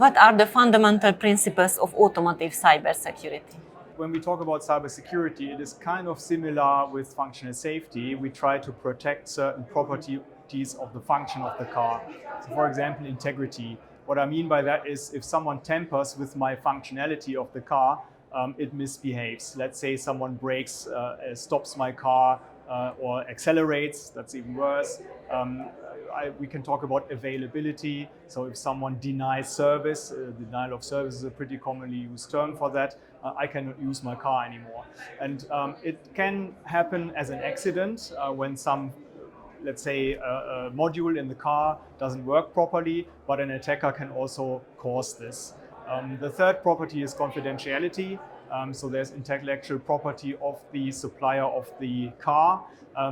What are the fundamental principles of automotive cybersecurity? When we talk about cybersecurity, it is kind of similar with functional safety. We try to protect certain properties of the function of the car. So for example, integrity. What I mean by that is if someone tampers with my functionality of the car, it misbehaves. Let's say someone brakes, stops my car, or accelerates, that's even worse. We can talk about availability. So if someone denies service, denial of service is a pretty commonly used term for that, I cannot use my car anymore. And it can happen as an accident when some, let's say, a module in the car doesn't work properly, but an attacker can also cause this. The third property is confidentiality. So there's intellectual property of the supplier of the car,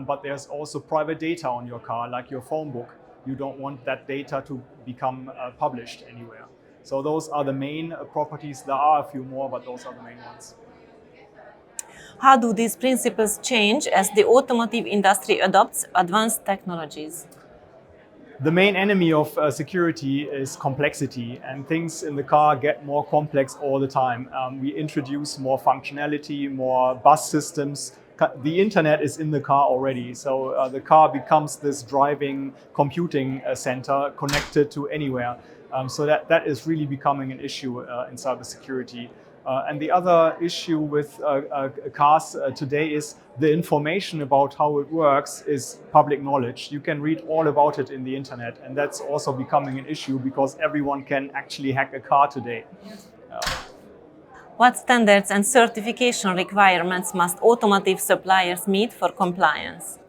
but there's also private data on your car, like your phone book. You don't want that data to become published anywhere. So those are the main properties. There are a few more, but those are the main ones. How do these principles change as the automotive industry adopts advanced technologies? The main enemy of security is complexity, and things in the car get more complex all the time. We introduce more functionality, more bus systems. The internet is in the car already, so the car becomes this driving computing center connected to anywhere. So that is really becoming an issue in cybersecurity. And the other issue with cars today is the information about how it works is public knowledge. You can read all about it in the internet, and that's also becoming an issue because everyone can actually hack a car today. What standards and certification requirements must automotive suppliers meet for compliance?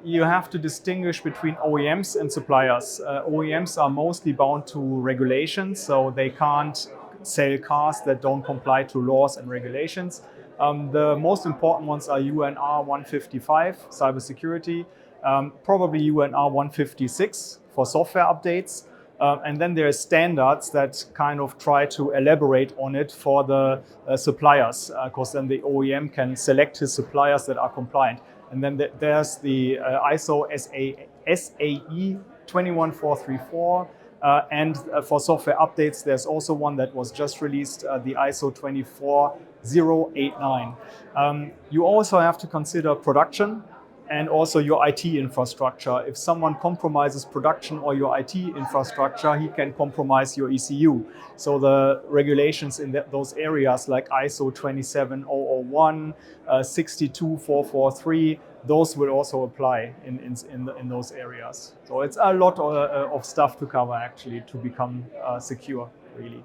You have to distinguish between OEMs and suppliers. OEMs are mostly bound to regulations, so they can't sell cars that don't comply to laws and regulations. The most important ones are UNR 155, cybersecurity, probably UNR 156 for software updates. And then there are standards that kind of try to elaborate on it for the suppliers, because then the OEM can select his suppliers that are compliant. And then there's the ISO SAE 21434. And for software updates, there's also one that was just released, the ISO 24089. You also have to consider production and also your IT infrastructure. If someone compromises production or your IT infrastructure, he can compromise your ECU. So the regulations in those areas like ISO 27001, 62443, those will also apply in those areas. So it's a lot of stuff to cover actually to become secure, really.